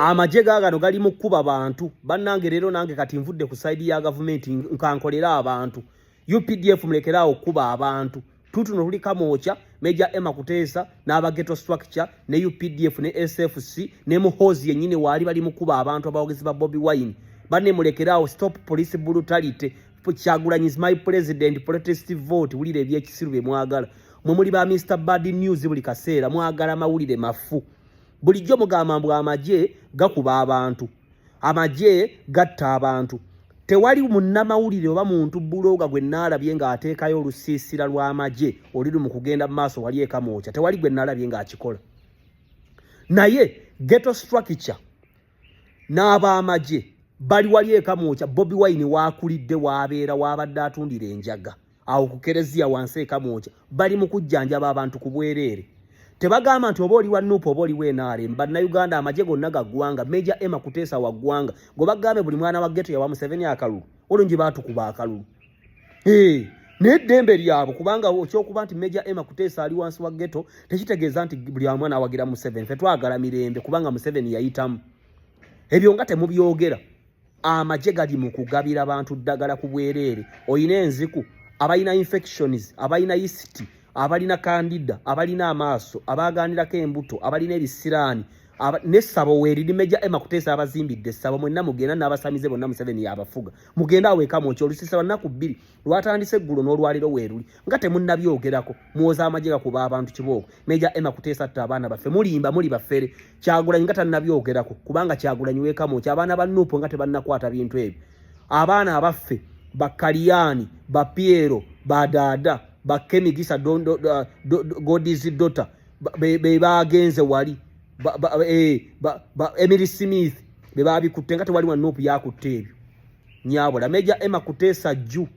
Amagye gaagano gali mu kkuba bantu bannange leero nange kati nvudde ku side ya government nkankolera abantu UPDF mulekeraawo okkuba abantu tutuno tuli Kamwokya Major Emma Kuteesa n'abageto structure ne UPDF ne SFC ne Muhoozi yennyini waali bali mu kkuba abantu abawagizi ba Bobi Wine banne mulekeraawo stop police brutality Kyagulanyi is my president protest vote wulire ebyekisiru bye mwagala mwe muli ba Mr Bad News buli kaseera mwagala mawulire mafu bulijjo mugamba mbu amagye gakuba abantu amagye gatta abantu tewali munnamawulire oba muntu buloga gwe naalabye ng'ateekayo olusiisira lw'amagye oliri mu kugenda mu maaso wali Kamwokya tewali gwe naalabye ng'akikola naye ghetto structure n'abamagye bali wali Kamwokya Bobi Wine waakulidde waabeera waabadde atundira enjaga awo ku Kereziya wansi Kamwokya bali mu kujjanjaba abantu ku bwereere tebagamba nti oba oli wa Nuupu oba oli w'enaare bannayuganda amagye gonna gaggwanga Major Emma Kuteesa wa ggwanga ngo bagambe buli mwana wa ghetto yawa Museveni akalulu olungi baatukuba akalulu n'eddembe lyabwe kubanga ekyokuba nti Major Emma Kuteesa ali wansi wa ghetto tekitegeeza nti buli mwana awagira Museveni ffe twagala mirembe kubanga Museveni yayitamu ebyo nga temubyogera amagye gali mu kugabira abantu ddagala ku bwereere oyina enziku abalina infections abalina yeast abalina kandida abalina amaaso abaganirako embuto abalina ebisiraani n'essabo weeriri Major Emma Kuteesa abazimbidde essabo mwenna mugenda n'abasamize bonna Museveni yabafuga mugenda awo Kamwokya olusiisa bannaku bbiri lwatandise eggulo n'olwaliro weeruli nga temunnabyogerako muwoza amagye gakuba abantu kibooko Major Emma Kuteesa atta abaana baffe mulimba muli baffere Kyagulanyi nga tannabyogerako kubanga Kyagulanyi w'e Kamwokya abaana ba Nuupu nga tebannakwata bintu ebyo abaana abaffe bakaliyani bapiero badada bakemigisa Godi's daughter be bagenze wali Emily Smith be babikutte nga tewali wa Nuupu yakutte ebyo nyabula Major Emma Kuteesa jju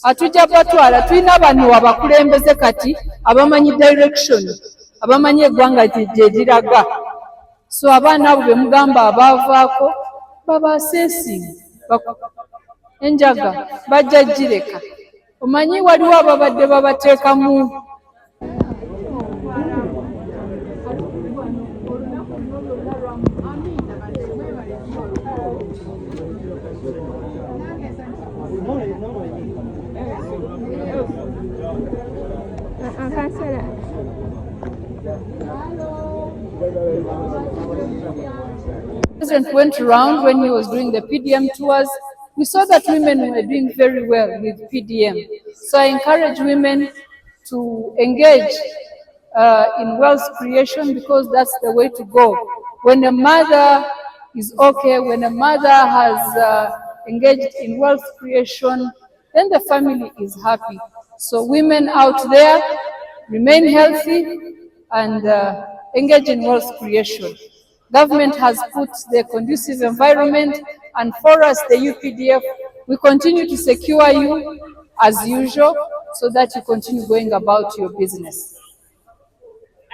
atujja batwala tulina bano abakulembeze kati abamanyi direction abamanyi eggwanga gye liraga so abaana abo be mugamba abaavaako babaseesinga enjaga bajja gireka omanyi waliwo ababadde babateekamu The president went around when he was doing the PDM tours. We saw that women were doing very well with PDM. So I encourage women to engage in wealth creation because that's the way to go. When a mother is okay, when a mother has engaged in wealth creation, then the family is happy. So women out there, remain healthy and engage in wealth creation. Government has put the conducive environment, and for us, the UPDF, we continue to secure you as usual so that you continue going about your business.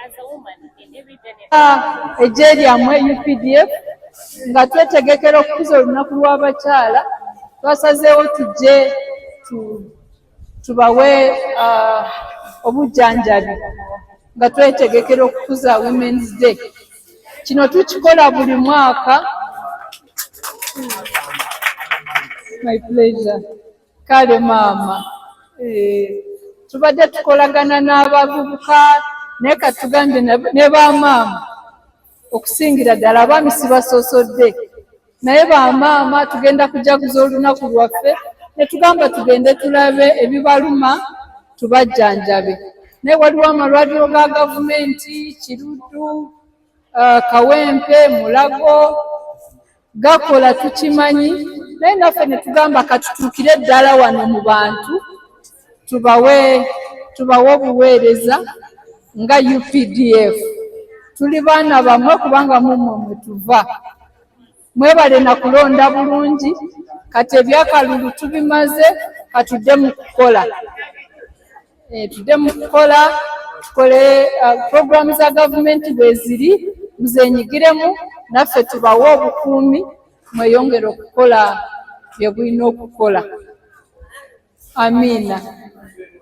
As a woman in every Ejeriamwe UPDF nga twetegekera okukuza olunaku lw'abakyala twasazeewo tujje tubawe obujjanjabi nga twetegekera okukuza Women's Day. Kino tukikola buli mwaka. My pleasure. Kale maama. Tubadde tukolagana n'abavubuka naye katugambye ne bamaama okusingira ddala abaami sibasoosodde naye bamaama tugenda kujaguza olunaku lwaffe ne tugamba tugende tulabe ebibaluma tubajjanjabe. Naye waliwo amalwaliro ga gavumenti Kiruddu, Kawempe, Mulago gakola tukimanyi naye naffe ne tugamba katutuukire ddala wano mu bantu tubawe obuweereza nga UPDF. Tuli baana bamwe kubanga mumwe mwe tuva. Mwebale na kulonda bulungi kati ebyakalulu tubimaze katudde mu kukola. Tudde mu kukola tukole programu za gavumenti bwe ziri muzenyigiremu naffe tubawe obukuumi mweyongere okukola bye bulina okukola. Amina.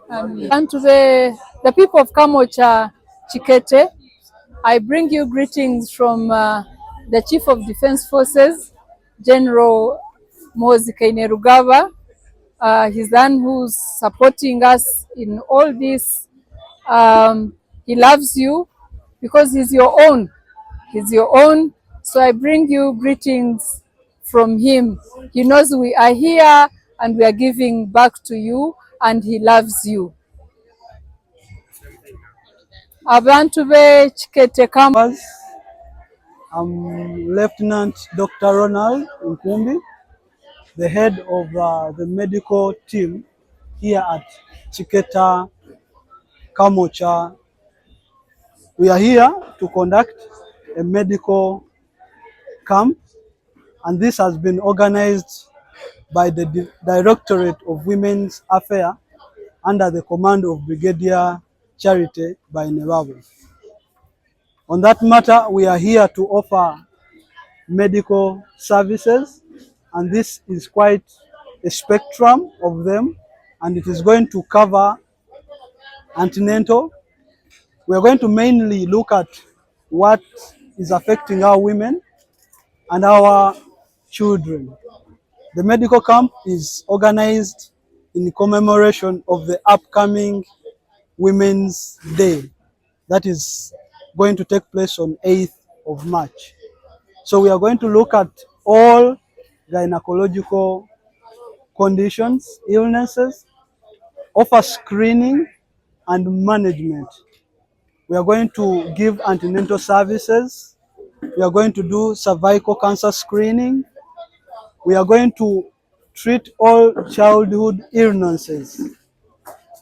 And to the people of Kamwokya Chikete, I bring you greetings from the Chief of Defence Forces, General Muhoozi Ggali Mukukuba. He's the one who's supporting us in all this. He loves you because he's your own. He's your own. So I bring you greetings from him. He knows we are here and we are giving back to you, and he loves you. Abantu be Chikete Kamwokya. I'm Lieutenant Dr. Ronald Nkumbi, the head of the medical team here at Chikete Kamwokya. We are here to conduct a medical camp, and this has been organized by the Directorate of Women's Affairs under the command of Brigadier Charity by Nebabu. On that matter, we are here to offer medical services, and this is quite a spectrum of them, and it is going to cover antenatal. We are going to mainly look at what is affecting our women and our children. The medical camp is organized in commemoration of the upcoming Women's Day that is going to take place on 8th of March. So we are going to look at all gynecological conditions, illnesses, offer screening and management. We are going to give antenatal services. We are going to do cervical cancer screening. We are going to treat all childhood illnesses.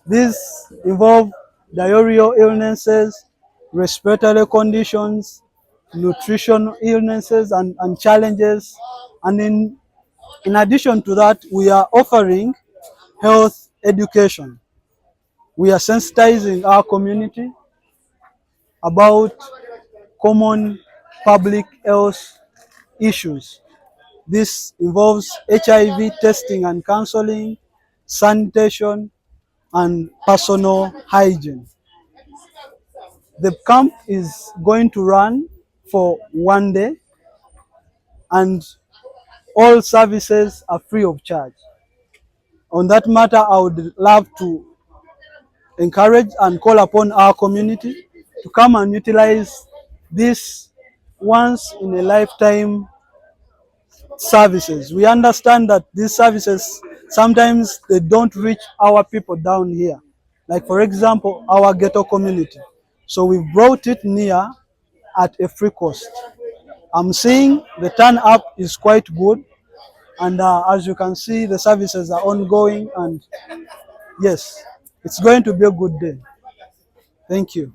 These involve diarrheal illnesses, respiratory conditions, nutritional illnesses and challenges. And in addition to that, we are offering health education. We are sensitizing our community about common public health issues. This involves HIV testing and counseling, sanitation, and personal hygiene. The camp is going to run for 1 day, and all services are free of charge. On that matter, I would love to encourage and call upon our community to come and utilize this once in a lifetime services. We understand that these services, sometimes they don't reach our people down here. Like for example, our ghetto community. So we brought it near at a free cost. I'm seeing the turn up is quite good. And as you can see, the services are ongoing, and yes, it's going to be a good day. Thank you.